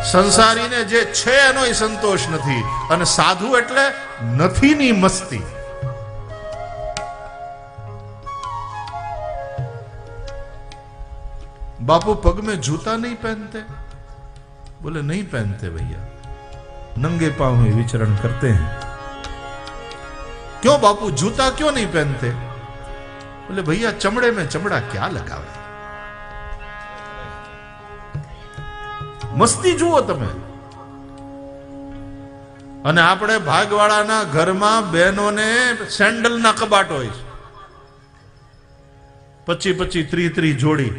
સંસારીને જે છે એનોય સંતોષ નથી, અને સાધુ એટલે નથીની મસ્તી. बापू पग में जूता नहीं पहनते? बोले नहीं पहनते भैया, नंगे पांव में विचरण करते हैं. क्यों बापू जूता क्यों नहीं पहनते? बोले भैया चमड़े में चमड़ा क्या लगावे. मस्ती जुओ तमे. અને આપણે ભાગવાળાના ઘરમાં બહેનોને સેન્ડલના કબાટ હોય છે, 25 30 જોડી.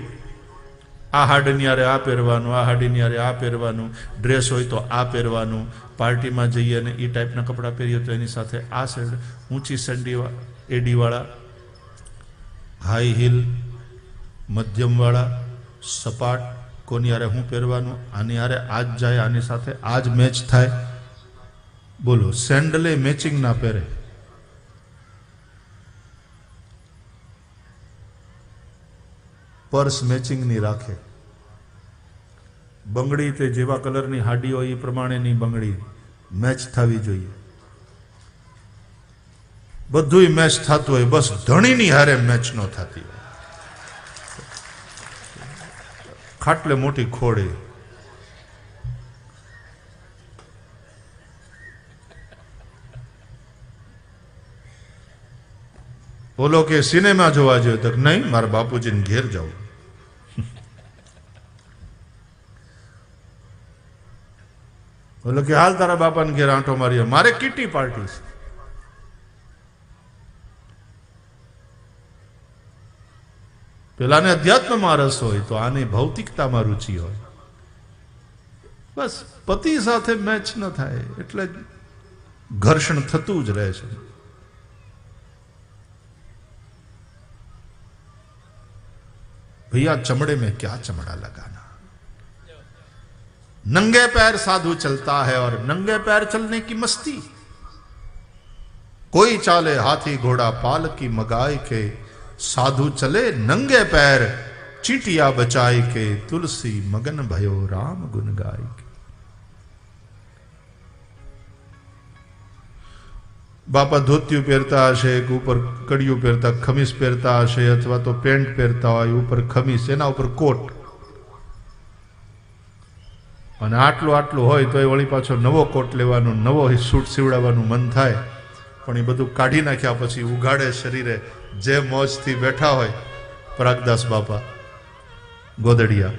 આ હાડીની હારે આ પહેરવાનું, આ હાડીની હારે આ પહેરવાનું, ડ્રેસ હોય તો આ પહેરવાનું, પાર્ટીમાં જઈએ અને એ ટાઈપના કપડાં પહેરીએ તો એની સાથે આ સેન્ડ, ઊંચી સેન્ડી એડીવાળા, હાઈ હીલ, મધ્યમવાળા, સપાટ, કોની હારે હું પહેરવાનું, આની હારે આ જ જાય, આની સાથે આ જ મેચ થાય. બોલો, સેન્ડલે મેચિંગ ના પહેરે. पर्स मैचिंग नहीं राखे. बंगड़ी ते जेवा कलर नी हाडी हो ई प्रमाणे नी बंगड़ी मैच थवी जोईए. बधुंय मैच थतुं होय, बस धणी नी हारे मैच नो थती होय. खाटले मोटी खोड़े. बोलो के सिनेमा जोवा जो तक नहीं, मारा बापूजी ने घेर जाओ. बोलो कि हाल तारा बापा ने घेर आंटो मारियो, मारे किटी पार्टी से. पेला ने अध्यात्म में रस हो तो आने भौतिकता में रुचि हो. बस पति साथे मैच न थाय एटले घर्षण थतुं ज रहे छे. भैया चमड़े में क्या चमड़ा लगाना. नंगे पैर साधु चलता है और नंगे पैर चलने की मस्ती. कोई चाले हाथी घोड़ा पाल की मगाई के, साधु चले नंगे पैर चींटिया बचाई के, तुलसी मगन भयो राम गुन गाई के. बापा धोतिયું પહેરતા હશે, ઉપર કડિયું પહેરતા, ખમીસ પહેરતા હશે, અથવા તો પેન્ટ પહેરતા હોય, ઉપર ખમીસ, એના ઉપર કોટ, અને આટલું આટલું હોય તો એ વળી પાછો નવો કોટ લેવાનો, નવો સૂટ સીવડાવવાનું મન થાય. પણ એ બધું કાઢી નાખ્યા પછી ઉઘાડે શરીરે જે મોજથી બેઠા હોય પરાગદાસ બાપા ગોદડિયા,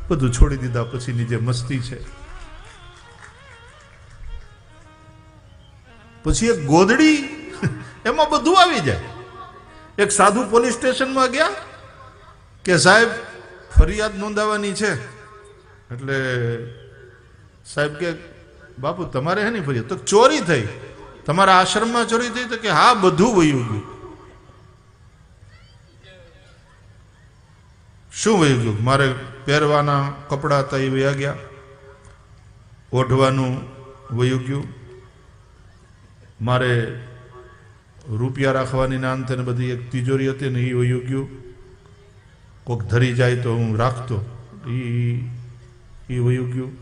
બધું છોડી દીધા પછીની જે મસ્તી છે. પછી એક ગોદડી, એમાં બધું આવી જાય. એક સાધુ પોલીસ સ્ટેશનમાં ગયા કે સાહેબ ફરિયાદ નોંધાવવાની છે. એટલે સાહેબ કે બાપુ તમારે હે નહીં ફરિયાદ? તો ચોરી થઈ, તમારા આશ્રમમાં ચોરી થઈ? તો કે હા, બધું વયું ગયું. શું વયું ગયું? મારે પહેરવાના કપડા હતા એ વયા ગયા, ઓઢવાનું વયું ગયું, મારે રૂપિયા રાખવાની ના અંતે બધી એક તિજોરી હતી ને એ વયું ગયું, કોક ધરી જાય તો હું રાખતો એ વયું ગયું.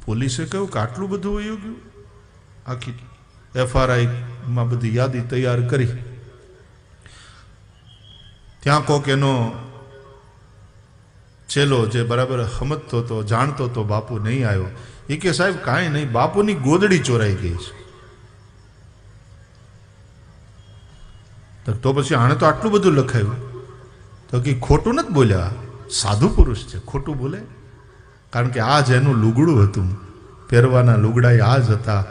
પોલીસે કહ્યું કે આટલું બધું વયું ગયું. આખી FRI માં બધી યાદી તૈયાર કરી. ત્યાં કોક એનો ચેલો જે બરાબર સમજતો તો, જાણતો તો, બાપુ નહીં આવ્યો. એ કે સાહેબ કાંઈ નહીં, બાપુની ગોદડી ચોરાઈ ગઈ છે. તો પછી આણે તો આટલું બધું લખાયું. તો કે ખોટું નથી બોલ્યા, સાધુ પુરુષ છે, ખોટું બોલે? કારણ કે આ જ એનું લુગડું હતું, પહેરવાના લુગડા આ જ હતા,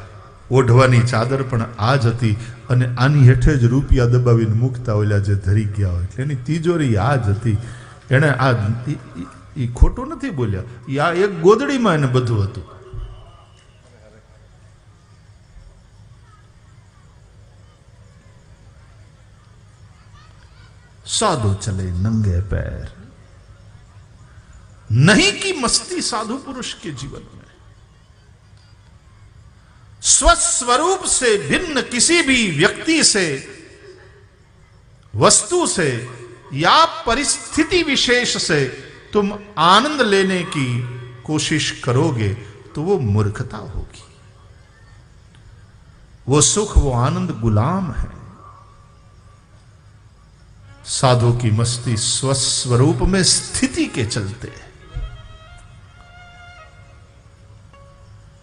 ઓઢવાની ચાદર પણ આ જ હતી, અને આની હેઠે જ રૂપિયા દબાવીને મૂકતા ઓલા જે ધરી ગયા હોય, એટલે એની તિજોરી આ જ હતી. એને આ એ ખોટું નથી બોલ્યા, આ એક ગોદડીમાં એને બધું હતું. साधु चले नंगे पैर, नहीं की मस्ती साधु पुरुष के जीवन में. स्वस्वरूप से भिन्न किसी भी व्यक्ति से वस्तु से या परिस्थिति विशेष से तुम आनंद लेने की कोशिश करोगे तो वो मूर्खता होगी। वो सुख, वो आनंद गुलाम है। साधु की मस्ती स्वस्वरूप में स्थिति के चलते है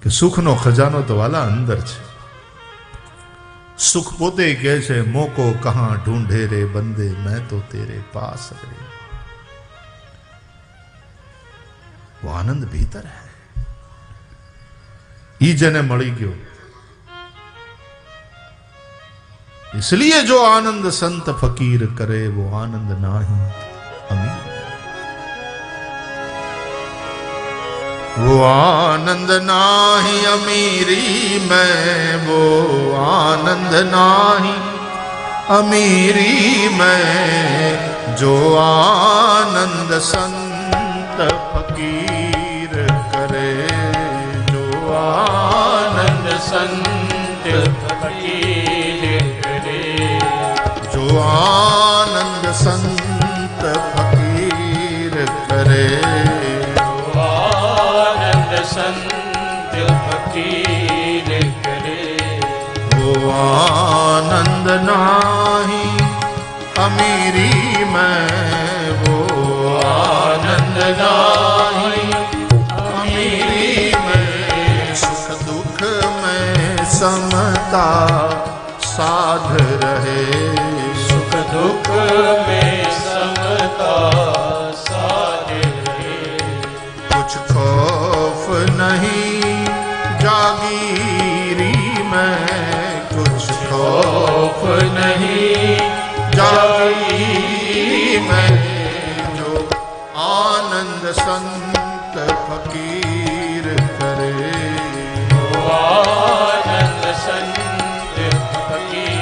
कि सुखनो खजानो तो वाला अंदर छे। सुख पोते कहे छे मोको कहां ढूंढे रे बंदे, मैं तो तेरे पास रे। वो आनंद भीतर है। ई जने मળી गयो। इसलिए जो आनंद संत फकीर करे वो आनंद नाही अमीर। वो आनंद नाही अमीरी में, वो आनंद नाही अमीरी में, जो आनंद संत फकीर करे, जो आनंद संत फकीर करे, जो आनंद संत फकीर करे, संत फकीर करे, वो आनंद नाही अमीरी में, वो आनंद नाही अमीरी में, सुख दुख में समता साध रहे, सुख दुख में समता साध रहे, कुछ खौफ नहीं जागीरी में, कुछ खौफ नहीं जागीरी में, जो आनंद संत फकीर करे, वो आनंद संत फकीर करे।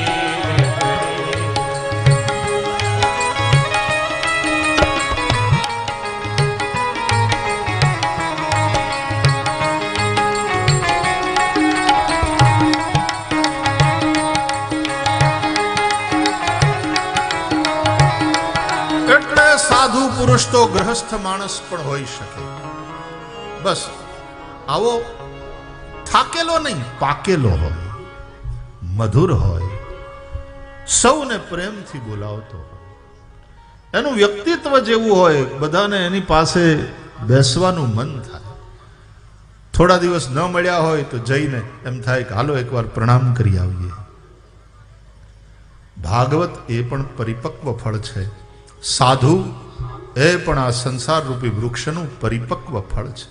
साधु पुरुष तो गृहस्थ मानस पण होई शके। बस आवो थाकेलो नहीं, पाकेलो होय, मधुर होय, सौने प्रेमथी बोलावतो होय, एनुं व्यक्तित्व जेवुं होय, बधाने एनी पासे बेसवानुं मन थाय। थोड़ा दिवस न मळ्या होय तो जईने एम थाय के हालो एकवार प्रणाम करी आवीए। भागवत ए पण परिपक्व फळ छे। साधु ए पण आ संसार रूपी वृक्षનું પરિપક્વ ફળ છે।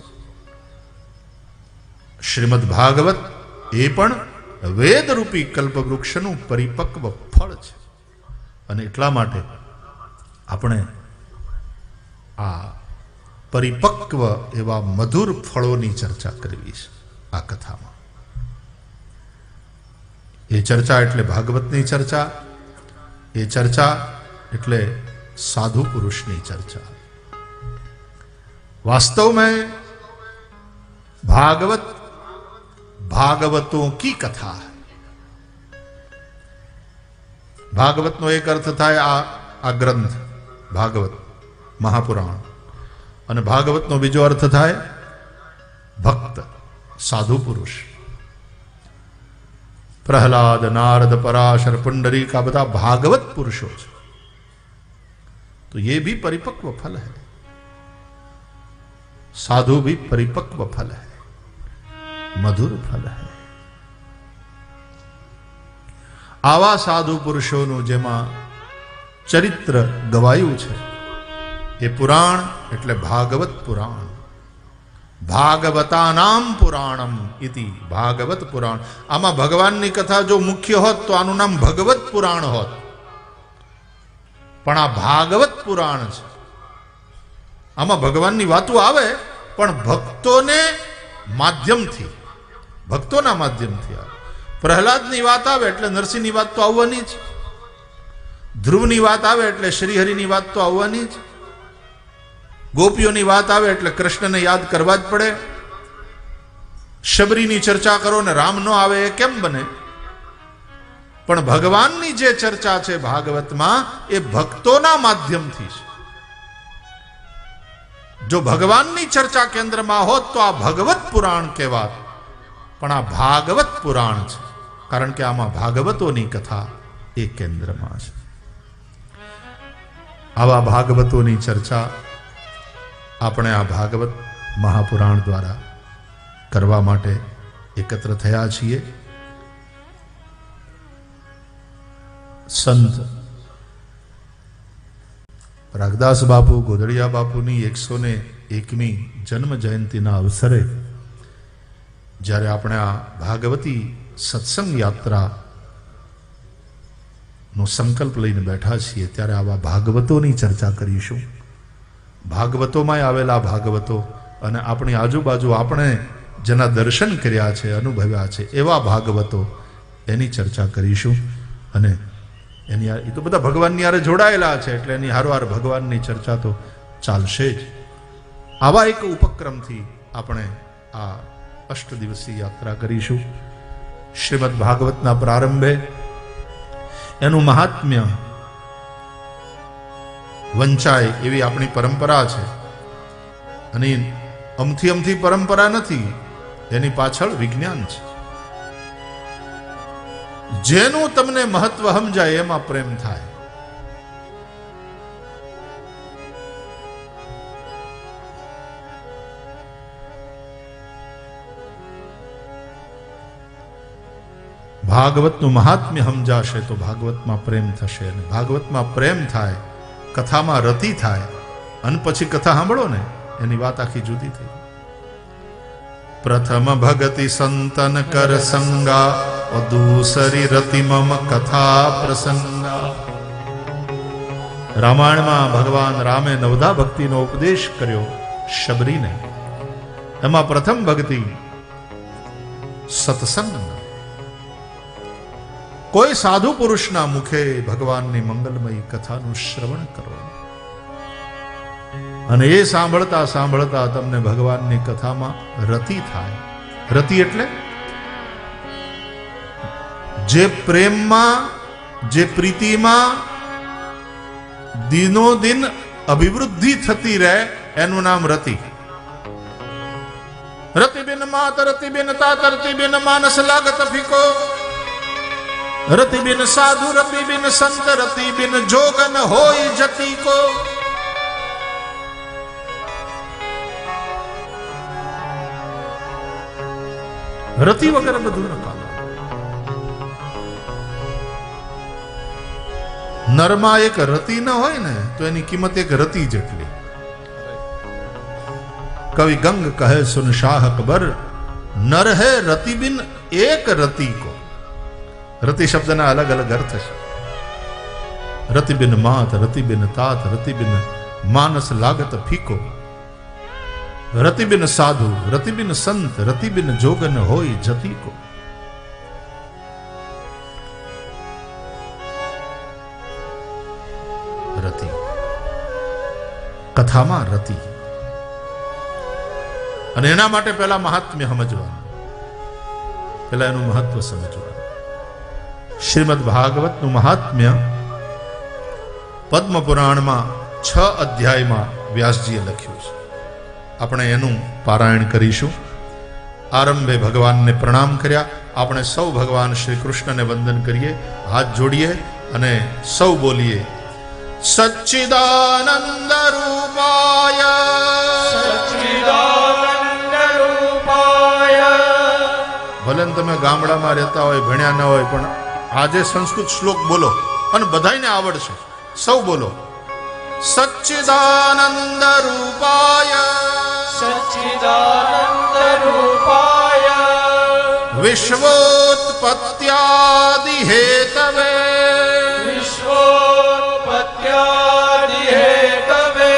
શ્રીમદ ભાગવત એ પણ વેદ રૂપી કલ્પવૃક્ષનું પરિપક્વ ફળ છે। અને એટલા માટે આપણે આ પરિપક્વ એવા મધુર ફળોની ચર્ચા કરવી છે આ કથામાં। એ ચર્ચા એટલે ભાગવતની ચર્ચા, એ ચર્ચા એટલે साधु पुरुष की चर्चा। वास्तव में भागवत भागवतों की कथा है। भागवत नो एक अर्थ था आ ग्रंथ भागवत महापुराण, અને ભાગવત નો બીજો અર્થ થાય ભક્ત સાધુ પુરુષ। પ્રહલાદ, નારદ, પરાશર, પુંડરીક આ બધા ભાગવત પુરુષો છે। तो ये भी परिपक्व फल है, साधु भी परिपक्व फल है, मधुर फल है। आवा साधु पुरुषों जेमा चरित्र गवायु छे ए पुराण एटले भागवत पुराण। भागवतानाम पुराणम इति भागवत पुराण। आमा भगवान नी कथा जो मुख्य होत तो आनु नाम भगवत पुराण होत, पण आ भागवत पुराण छे। आमा भगवाननी वातो आवे पण भक्तोने माध्यमथी, भक्तोना माध्यमथी आवे। प्रहलादनी वात आवे एटले नरसिंहनी वात तो आववानी ज, ध्रुवनी वात आवे एटले श्रीहरिनी वात तो आववानी ज, गोपीओनी वात आवे एटले कृष्णने याद करवा ज पड़े। शबरीनी चर्चा करो ने राम नो आवे ए केम बने? પણ ભગવાનની જે ચર્ચા છે ભાગવતમાં એ ભક્તોના માધ્યમથી છે. જો ભગવાનની ચર્ચા કેન્દ્રમાં હોત તો આ ભગવત પુરાણ કહેવાત, પણ આ ભાગવત પુરાણ છે, કારણ કે આમાં ભાગવતોની કથા એ કેન્દ્રમાં છે. આવા ભાગવતોની ચર્ચા આપણે આ ભાગવત મહાપુરાણ દ્વારા કરવા માટે એકત્ર થયા છીએ. સંત રાગદાસ બાપુ ગોદડિયા બાપુની 101મી જન્મ જયંતિના અવસરે જ્યારે આપણે આ ભાગવતી સત્સંગ યાત્રા નો સંકલ્પ લઈને બેઠા છીએ, ત્યારે આવા ભાગવતોની ચર્ચા કરીશું. ભાગવતોમાં આવેલા ભાગવતો અને આપણી આજુબાજુ આપણે જેના દર્શન કર્યા છે, અનુભવ્યા છે, એવા ભાગવતો એની ચર્ચા કરીશું. અને એની એ તો બધા ભગવાનની હારે જોડાયેલા છે, એટલે એની હારવાર ભગવાનની ચર્ચા તો ચાલશે જ. આવા એક ઉપક્રમથી આપણે આ 8 દિવસીય યાત્રા કરીશું. શ્રીમદ ભાગવતના પ્રારંભે એનું મહાત્મ્ય વંચાય એવી આપણી પરંપરા છે. અને અમથી પરંપરા નથી, એની પાછળ વિજ્ઞાન છે. જેનું તમને મહત્વ સમજાય એમાં પ્રેમ થાય. ભાગવતનું મહાત્મ્ય સમજાશે તો ભાગવતમાં પ્રેમ થશે, અને ભાગવતમાં પ્રેમ થાય, કથામાં રતિ થાય, અને પછી કથા સાંભળો ને એની વાત આખી જુદી થઈ. પ્રથમ ભગતિ સંતન કર સંગા, દૂસરી રતિ મમ કથા પ્રસંગા. રામાયણમાં ભગવાન રામે નવધા ભક્તિનો ઉપદેશ કર્યો શબરીને. એમાં પ્રથમ ભક્તિ સત્સંગ. કોઈ સાધુ પુરુષના મુખે ભગવાનની મંગલમયી કથાનું શ્રવણ કરો, અને એ સાંભળતા સાંભળતા તમને ભગવાનની કથામાં રતિ થાય. રતિ એટલે જે પ્રેમમાં, જે પ્રીતિમાં દિનો દિન અભિવૃદ્ધિ થતી રહે એનું નામ રતિ. રતિ બિન માત રતિ બિન તાત રતિ બિન માનસ લાગત ફીકો, રતિ બિન સાધુ રતિ બિન સંત રતિ બિન જોગન હોય જતી કો. રતિ વગર બધું નકામ. નરમાં એક રતિ ન હોય ને તો એની કિંમત એક રતિ જેટલી. કવિ ગંગ કહે સુન શાહ અકબર, નર હે રતિ બિન એક રતિ કો. રતિ શબ્દના અલગ અલગ અર્થ છે. રતિ બિન માત રતિ બિન તાત રતિ બિન માનસ લાગત ફીકો, રતિ બિન સાધુ રતિ બિન સંત રતિ બિન જોગન હોય જતી કો. રતિ, કથામાં રતિ. અને એના માટે પહેલા મહાત્મ્ય સમજવાનું, પહેલા એનું મહત્વ સમજવાનું. શ્રીમદ ભાગવતનું મહાત્મ્ય પદ્મ પુરાણમાં 6 અધ્યાયમાં વ્યાસજીએ લખ્યું છે. આપણે એનું પારાયણ કરીશું. આરંભે ભગવાનને પ્રણામ કર્યા. આપણે સૌ ભગવાન શ્રી કૃષ્ણને વંદન કરીએ, હાથ જોડીએ અને સૌ બોલીએ સચ્ચિદાનંદ રૂપાય સચ્ચિદાનંદ રૂપાય. ભલે તમે ગામડામાં રહેતા હોય, ભણ્યા ન હોય, પણ આજે સંસ્કૃત શ્લોક બોલો અને બધાને આવડશે. સૌ બોલો સચ્ચિદાનંદ રૂપાય સચ્ચિદાનંદ રૂપાય વિશ્વોત્પત્યાદિ હેતવે વિશ્વોત્પત્યાદિ હેતવે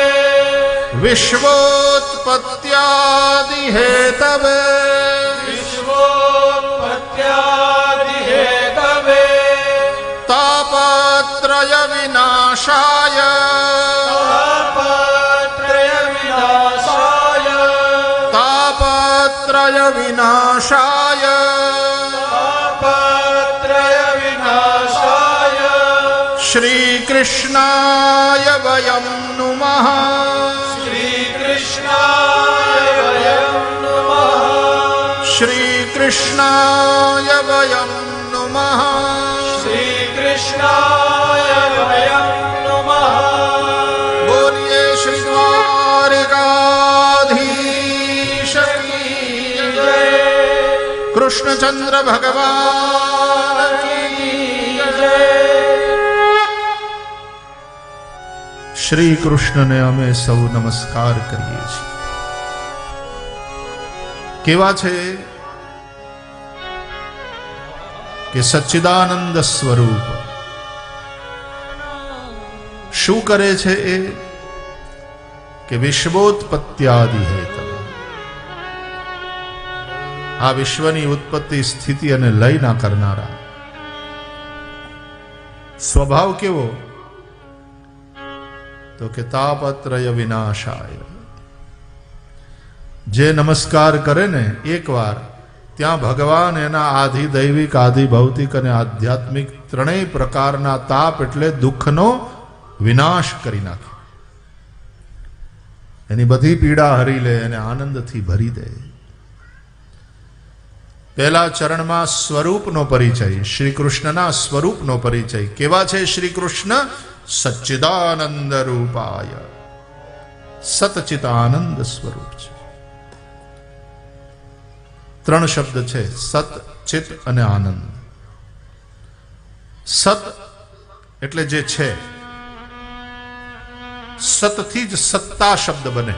વિશ્વોત્પત્યાદિ હેતવે વિશ્વોત્પત્યાદિ હેતવે તાપત્રય વિનાશાય તાપત્રય વિનાશાય તાપત્રય વિનાશાય તાપત્રય વિનાશાય કૃષ્ણાય વયમ નુમઃ શ્રી કૃષ્ણાય વયમ નમઃ શ્રી કૃષ્ણાય વયમ નુમઃ શ્રી કૃષ્ણાય વયમ નમઃ બોલીએ શ્રી દ્વારિકાધીશ કી જય કૃષ્ણચંદ્ર ભગવાન કી જય શ્રી કૃષ્ણને અમે સૌ નમસ્કાર કરીએ છીએ. કેવા છે કે સચ્ચિદાનંદ સ્વરૂપ. શું કરે છે એ કે વિશ્વોત્પત્યાદિ હેત, આ વિશ્વની ઉત્પત્તિ સ્થિતિ અને લયના કરનારા. સ્વભાવ કેવો તો કે તાપત્રય વિનાશાય. જે નમસ્કાર કરે ને એકવાર, ત્યાં ભગવાન એના આધિ દૈવિક, આધિ ભૌતિક અને આધ્યાત્મિક ત્રણેય પ્રકારના તાપ એટલે દુઃખનો વિનાશ કરી નાખે. એની બધી પીડા હરી લે અને આનંદથી ભરી દે. પહેલા ચરણમાં સ્વરૂપનો પરિચય, શ્રી કૃષ્ણના સ્વરૂપનો પરિચય. કેવા છે શ્રી કૃષ્ણ? સચ્ચિદાનંદ રૂપાય, સતચિત આનંદ સ્વરૂપ છે. ત્રણ શબ્દ છે, સત, ચિત અને આનંદ. સત એટલે જે છે, સતથી જ સત્તા શબ્દ બને.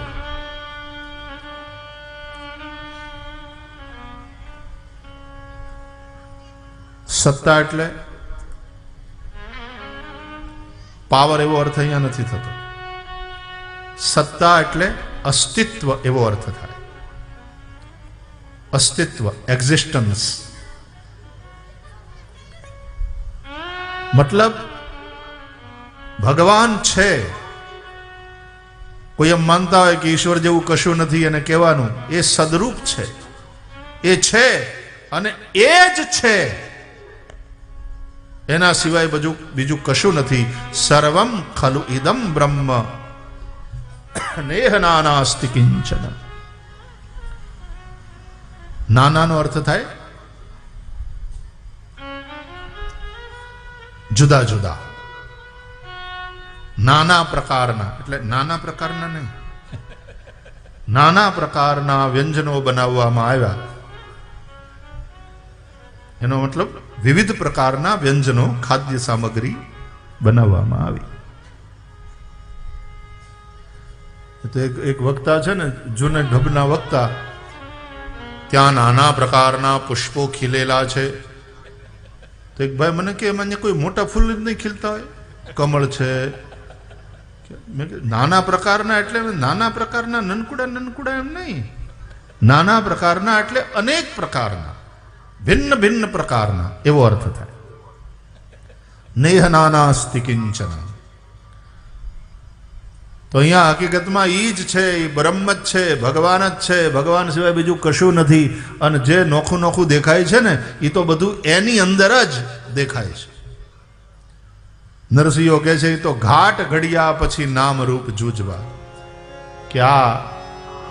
સત્તા એટલે પાવર એવો અર્થ અહીંયા નથી થતો. સત્તા એટલે અસ્તિત્વ એવો અર્થ થાય. અસ્તિત્વ, એક્ઝિસ્ટન્સ. મતલબ ભગવાન છે. કોઈ એમ માનતા હોય કે ઈશ્વર જેવું કશું નથી અને કહેવાનું, એ સદરૂપ છે, એ છે અને એ જ છે. એના સિવાય બીજું કશું નથી. સર્વમ ખલુ ઇદમ બ્રહ્મ નેહ નાનાસ્તિ કિંચન. નાનાનો અર્થ થાય જુદા જુદા, નાના પ્રકારના. એટલે નાના પ્રકારના નહીં, નાના પ્રકારના વ્યંજનો બનાવવામાં આવ્યા. એનો મતલબ વિવિધ પ્રકારના વ્યંજનો, ખાદ્ય સામગ્રી બનાવવામાં આવી. તો એક વક્તા છે ને, જૂને ઢબના વક્તા, ત્યાં નાના પ્રકારના પુષ્પો ખીલેલા છે. તો એક ભાઈ મને કે એમાં કોઈ મોટા ફૂલ જ નહીં ખીલતા હોય? કમળ છે. મેં કીધું નાના પ્રકારના એટલે નાના પ્રકારના નનકુડા નનકુડા એમ નહીં. નાના પ્રકારના એટલે અનેક પ્રકારના, ભિન્ન ભિન્ન પ્રકારના એવો અર્થ થાય. નેહ નાનાસ્તિ કિંચન. તો અહીંયા હકીકતમાં ઈ જ છે, એ બ્રહ્મ જ છે, ભગવાન જ છે. ભગવાન સિવાય બીજું કશું નથી. અને જે નોખું નોખું દેખાય છે ને, એ તો બધું એની અંદર જ દેખાય છે. નરસિંહો કહે છે, એ તો ઘાટ ઘડિયા પછી નામ રૂપ જૂજવા. કે આ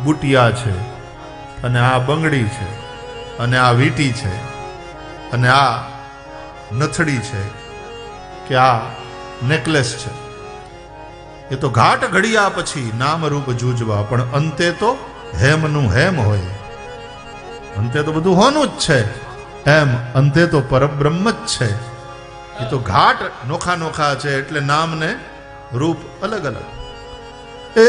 બુટિયા છે, અને આ બંગડી છે, અને આ વીટી છે, અને આ નથડી છે, કે આ નેકલેસ છે. એ તો ઘાટ ઘડિયા પછી નામ રૂપ જૂજવા. પણ અંતે તો હેમનું હેમ હોય. અંતે તો બધું હોનું જ છે. એમ અંતે તો પરબ્રહ્મ જ છે. એ તો ઘાટ નોખા નોખા છે, એટલે નામ ને રૂપ અલગ અલગ. એ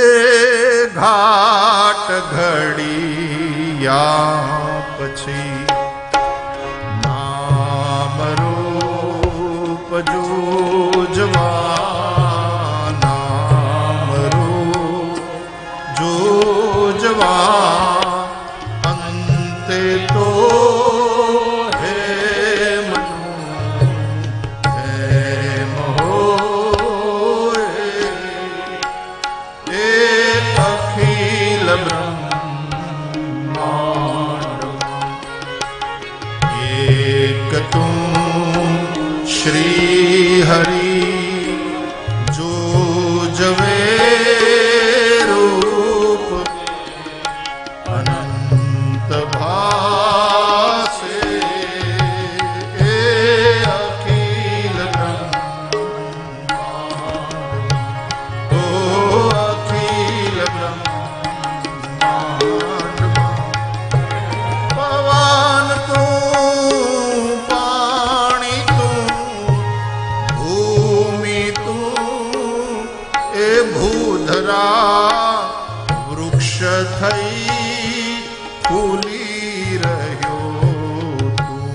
ઘાટ ઘડિયા પછી નામ રૂપ જૂજવા. નામ રૂપ જૂજવા. અંતે તો એ ભૂધરા વૃક્ષ થઈ ફૂલી રહ્યો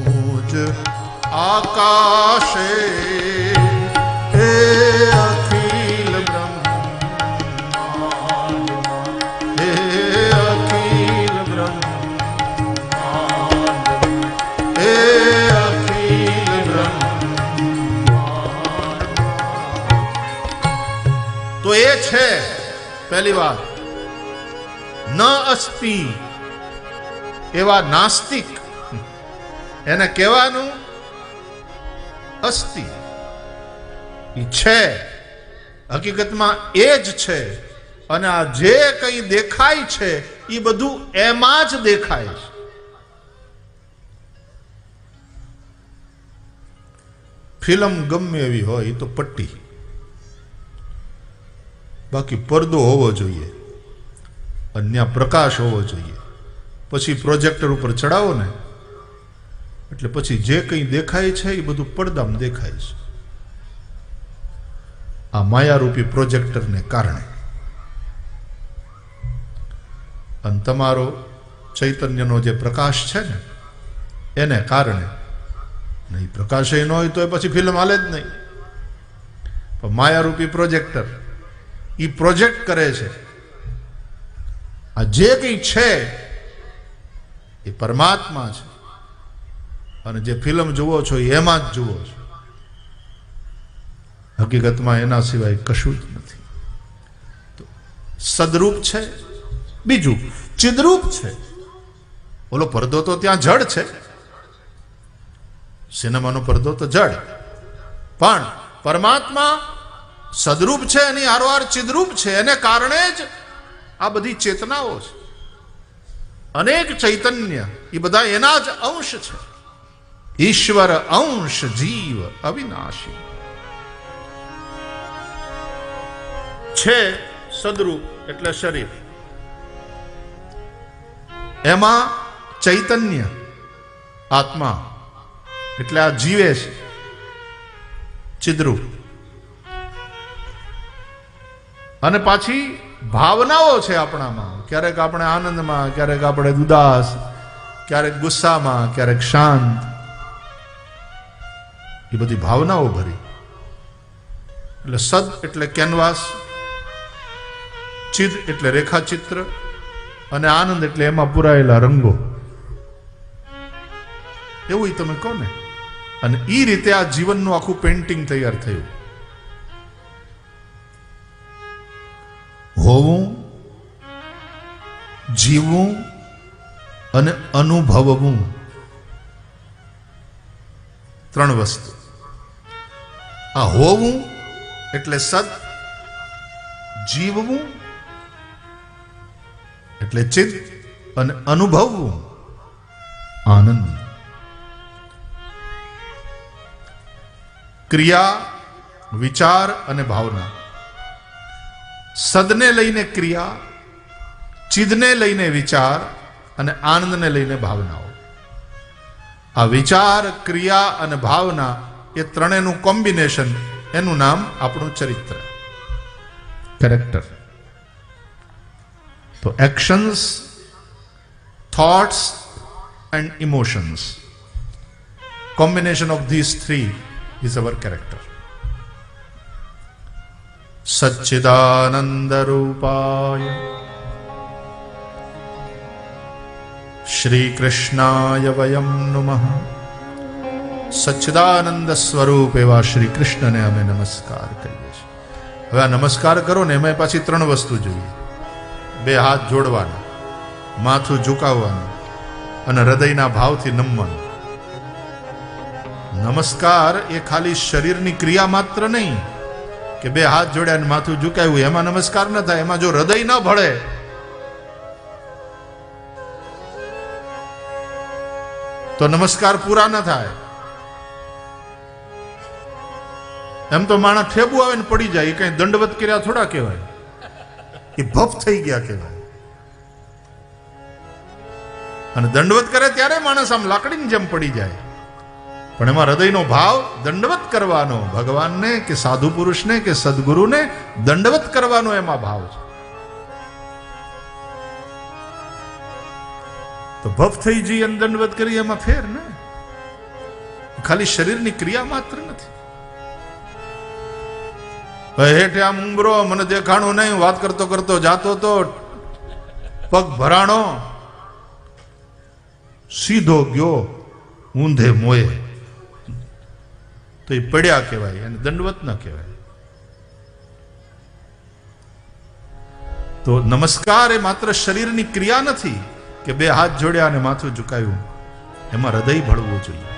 તું જ આકાશે એ અખિલ બ્રહ્માંડ હે અખિલ બ્રહ્માંડ હે અખિલ બ્રહ્માંડ. તો એ છે પહેલી વાત, ન અસ્તિ એવા નાસ્તિક એને કહેવાનું અસ્તિ, ઈ છે, હકીકતમાં એ જ છે. અને આ જે કંઈ દેખાય છે એ બધું એમાં જ દેખાય છે. ફિલ્મ ગમે એવી હોય એ તો પટ્ટી, બાકી પડદો હોવો જોઈએ, અન્ય પ્રકાશ હોવો જોઈએ. પછી પ્રોજેક્ટર ઉપર ચડાવો ને એટલે પછી જે કંઈ દેખાય છે એ બધું પડદામાં દેખાય છે. આ માયારૂપી પ્રોજેક્ટરને કારણે અને તમારો ચૈતન્યનો જે પ્રકાશ છે ને એને કારણે, નહીં પ્રકાશ એ ન હોય તો પછી ફિલ્મ હાલે જ નહીં. પણ માયારૂપી પ્રોજેક્ટર એ પ્રોજેક્ટ કરે છે. આ જે કંઈ છે એ પરમાત્મા છે, અને જે ફિલ્મ જુઓ છો એમાં જ જુઓ છો. હકીકતમાં એના સિવાય કશું જ નથી. તો સદરૂપ છે. બીજું ચિદરૂપ છે. ઓલો પડદો તો ત્યાં જડ છે, સિનેમાનો પડદો તો જડ, પણ પરમાત્મા સદરૂપ છે, એની હારોહાર ચિદરૂપ છે. એને કારણે જ આ બધી ચેતનાઓ છે. અનેક ચૈતન્ય એ બધા એના જ અંશ છે. ઈશ્વર અંશ જીવ અવિનાશી છે. સદરૂપ એટલે શરીર, એમાં ચૈતન્ય આત્મા એટલે આ જીવે છે, ચિદ્રૂપ. અને પાછી ભાવનાઓ છે આપણામાં. ક્યારેક આપણે આનંદમાં, ક્યારેક આપણે ઉદાસ, ક્યારેક ગુસ્સામાં, ક્યારેક શાંત. એ બધી ભાવનાઓ ભરી. એટલે સદ એટલે કેનવાસ, ચિદ એટલે રેખાચિત્ર, અને આનંદ એટલે એમાં પુરાયેલા રંગો. એવું તમે કહો ને. અને એ રીતે આ જીવનનું આખું પેઇન્ટિંગ તૈયાર થયું. હોવું, જીવવું અને અનુભવવું, ત્રણ વસ્તુ. આ હોવું એટલે સદ, જીવવું એટલે ચિત્ત, અને અનુભવવું આનંદ. ક્રિયા, વિચાર અને ભાવના. સદને લઈને ક્રિયા, ચિદને લઈને વિચાર અને આનંદને લઈને ભાવનાઓ. આ વિચાર, ક્રિયા અને ભાવના એ ત્રણેયનું કોમ્બિનેશન, એનું નામ આપણું ચરિત્ર, કેરેક્ટર. તો actions, thoughts and emotions, combination of these three is our character. સચ્ચિદાનંદ રૂપાય શ્રી કૃષ્ણાય વયમ નમઃ. સચ્ચિદાનંદ સ્વરૂપ એવા શ્રી કૃષ્ણને અમે નમસ્કાર કરીએ છીએ. હવે આ નમસ્કાર કરો ને એમાં પાછી ત્રણ વસ્તુ જોઈએ. બે હાથ જોડવાના, માથું ઝુકાવવાનું અને હૃદયના ભાવથી નમવાનું. નમસ્કાર એ ખાલી શરીરની ક્રિયા માત્ર નહીં કે બે હાથ જોડ્યા અને માથું ઝુકાવ્યું, એમાં નમસ્કાર ન થાય. એમાં જો હૃદય ન ભળે તો નમસ્કાર પૂરા ન થાય. એમ તો માણસ ઠેબુ આવે ને પડી જાય, એ કઈ દંડવત કર્યા થોડા કહેવાય, એ ભફ થઈ ગયા કહેવાય. અને દંડવત કરે ત્યારે માણસ આમ લાકડીની જેમ પડી જાય. પણ એમાં હૃદયનો ભાવ દંડવત કરવાનો, ભગવાનને કે સાધુ પુરુષને કે સદગુરુને દંડવત કરવાનો એમાં ભાવ છે. તો ભફ થઈ જઈએ અને દંડવત કરીએ એમાં ફેર ને, ખાલી શરીરની ક્રિયા માત્ર નથી. હેઠે આમ ઉંબરો, મને દેખાણું નહીં, વાત કરતો કરતો જાતો તો પગ ભરાણો, સીધો ગયો ઊંધે મોયે, તો એ પડ્યા કહેવાય, અને દંડવત ન કહેવાય. તો નમસ્કાર એ માત્ર શરીરની ક્રિયા નથી કે બે હાથ જોડ્યા અને માથું ઝુકાયું, એમાં હૃદય ભળવું જોઈએ.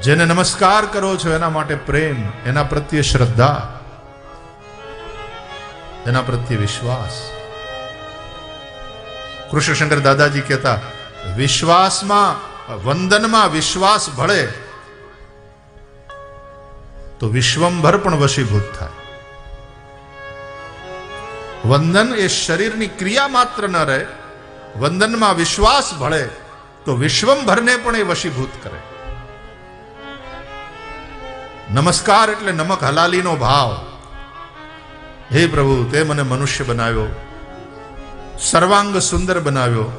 જેને નમસ્કાર કરો છો એના માટે પ્રેમ, એના પ્રત્યે શ્રદ્ધા, એના પ્રત્યે વિશ્વાસ. કૃષ્ણશંકર દાદાજી કહેતા, વિશ્વાસમાં, વંદનમાં વિશ્વાસ ભળે તો વિશ્વંભર પણ વશીભૂત થાય. વંદન એ શરીરની ક્રિયા માત્ર ન રહે, વંદનમાં વિશ્વાસ ભળે તો વિશ્વંભરને પણ એ વશીભૂત કરે. નમસ્કાર એટલે નમક હલાલીનો ભાવ. હે પ્રભુ, તે મને મનુષ્ય બનાવ્યો, સર્વાંગ સુંદર બનાવ્યો,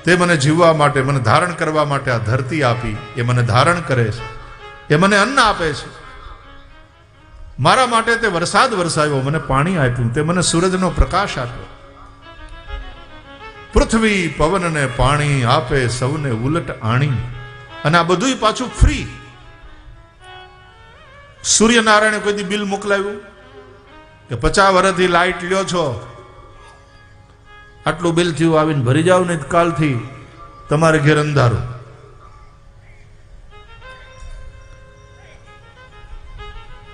તે મને જીવવા માટે, મને ધારણ કરવા માટે આ ધરતી આપી, એ મને ધારણ કરે છે, એ મને અન્ન આપે છે, મારા માટે તે વરસાદ વરસાવ્યો, મને પાણી આપ્યું, તે મને સૂરજનો પ્રકાશ આપ્યો, પૃથ્વી પવનને પાણી આપે, સૌને ઉલટ આણી, અને આ બધું પાછું ફ્રી. સૂર્યનારાયણે કોઈ દી બિલ મોકલાવ્યું કે 50 વર્ષથી લાઈટ લ્યો છો, આટલું બિલ થયું, આવીને ભરી જાવ ને કાલથી તમારે ઘેર અંધારું.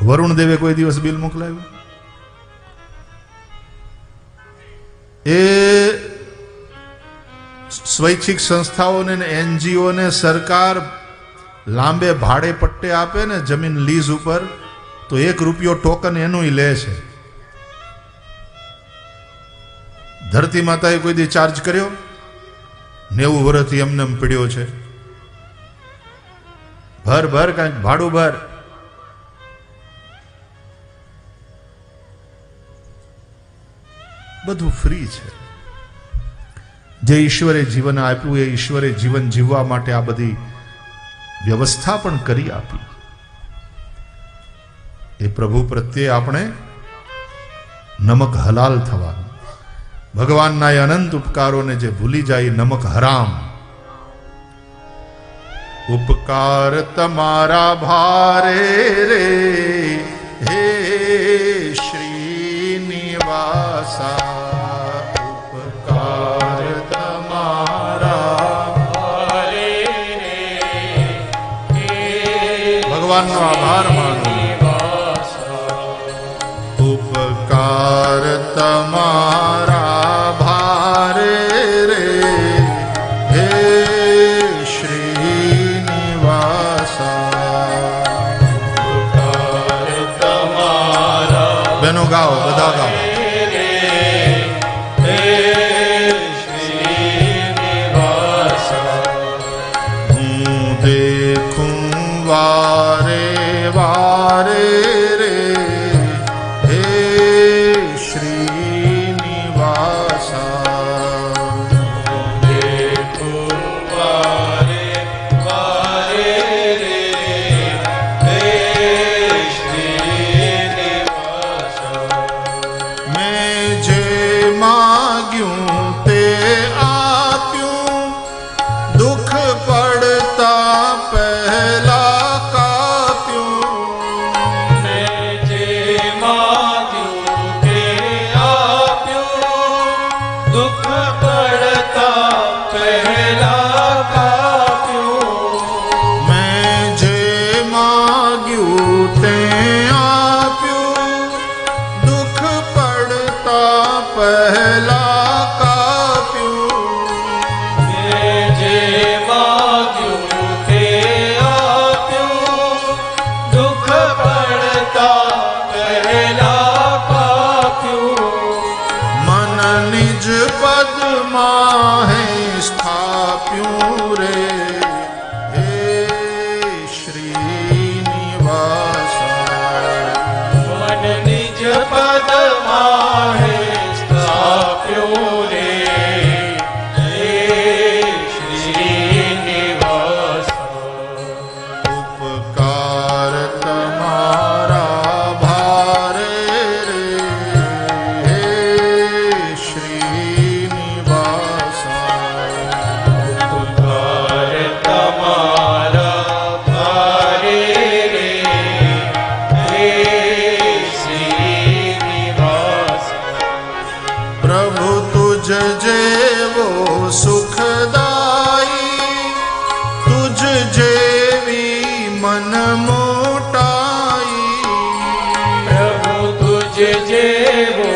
વરુણ દેવે કોઈ દિવસ બિલ મોકલાવ્યું? એ સ્વૈચ્છિક સંસ્થાઓને, એનજીઓને સરકાર લાંબે ભાડે પટ્ટે આપે ને જમીન લીઝ ઉપર, તો 1 રૂપિયો ટોકન એનું લે છે. ધરતી માતાએ કોઈ દી ચાર્જ કર્યો? 90 વર્ષથી એમને એમ પડ્યો છે. ભર કાંઈક ભાડું ભર. બધું ફ્રી છે. જે ઈશ્વરે જીવન આપ્યું એ ઈશ્વરે જીવન જીવવા માટે આ બધી વ્યવસ્થા પણ કરી આપી. એ પ્રભુ પ્રત્યે આપણે નમક હલાલ થવાનું. ભગવાનના એ અનંત ઉપકારોને જે ભૂલી જાય, નમક હરામ. ઉપકાર તમારા ભારે રે હે શ્રીનિવાસા, ઉપકાર તમારા ભારે રે હે, ભગવાનનો આભાર માનો. ઉપકાર તમારા ભારે રે હે શ્રીનિવાસા. ઉપકાર તમારા, બેનો ગાઓ, બધા ગાઓ. હું દેખું વારે વારે રે હે શ્રીનિવાસા. દેખું વારે વારે રે હે શ્રીનિવાસા. મેં જે માગ્યું તે આપ્યું, દુઃખ પડતા પહેલા કાપ્યું. મેં જે માગ્યું તે આપ્યું, દુઃખ પડતા પહેલા કાપ્યું. મેં જે માગ્યું તે આપ્યું, દુઃખ પડતા પહેલા કાપ્યું. મેં જે માગ્યું તે આપ્યું, દુઃખ પડતા પહેલા કાપ્યું. મન નિજ પદમાં હે રે હે શ્રીનિવાસ મન નિજ પદ માહે સ્થાપ્યો રે હે શ્રીનિવાસ ઉપકાર તમારા ભારે રે હે શ્રીનિવાસ ઉપકાર તમારા ભારે રે હે શ્રીનિવાસ પ્રભુ તુજ જેવો સુખદાયી તુજ જેવી મન મોટાઈ પ્રભુ તુજ જેવો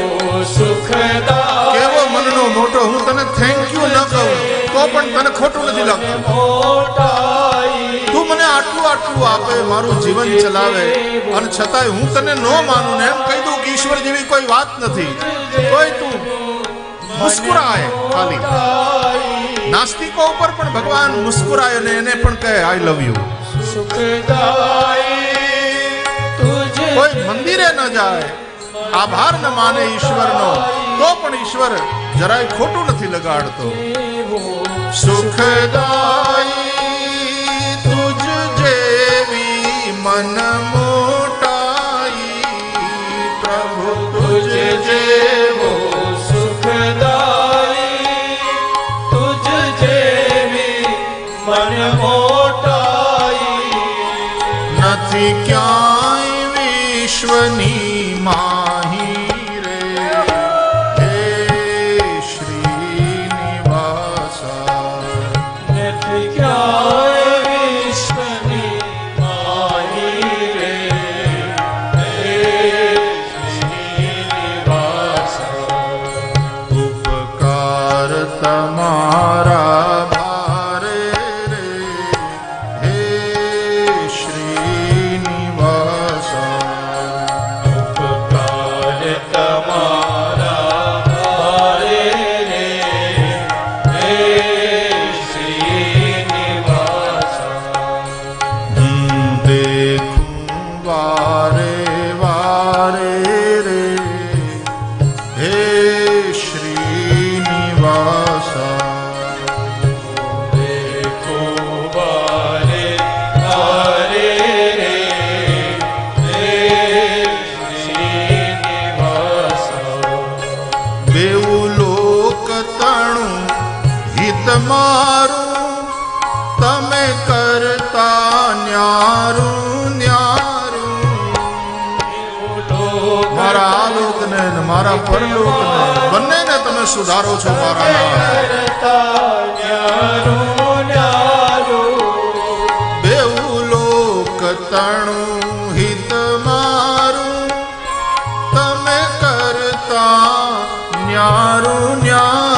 સુખદાય કેવો મનનો મોટો હું તને થેન્ક યુ ન કહું તો પણ તને ખોટું નથી લાગતું મોટાઈ તું મને આટલું આટલું આપે મારું જીવન ચલાવે અને છતાંય હું તને ન માનું ને એમ કહી દઉં કે ઈશ્વર જેવી કોઈ વાત નથી તોય તું મુસ્કુરાય ખાલી નાસ્તિકો ઉપર પણ ભગવાન મુસ્કુરાય અને એને પણ કહે આઈ લવ યુ સુખદાઈ તુજ કોઈ મંદિરે ન જાય આભાર ન માને ઈશ્વરનો તો પણ ઈશ્વર જરાય ખોટું નથી લગાડતો સુખદાયી તુજ જેવી મન મોટાઈ પ્રભુ તુજ જેવો સુખદાઈ તુજ જેવી મન મોટાઈ નથી ક્યાંય વિશ્વની માહી રે હે શ્રીનિવાસ નથી ક્યાંય વિશ્વની માહી રે હે શ્રીનિવાસ ઉપકાર તમારા ભારે રે હે શ્રીનિવાસ ઉપકાર તમારા ભારે રે હે શ્રીનિવાસ દેખું વારે વારે રે હે શ્રીનિવાસ દેખો બારે તારે રે હે શ્રીનિવાસ બેઉ લોક તણું હિત મારું તમે કરતા ન્યારું ન્યારું મારા આ લોકને ને મારા પરલોકને બંનેને તમે સુધારો છો મારા નામ. બેઉ લોક તણું હિત મારું તમે કરતા ન્યારું ન્યારું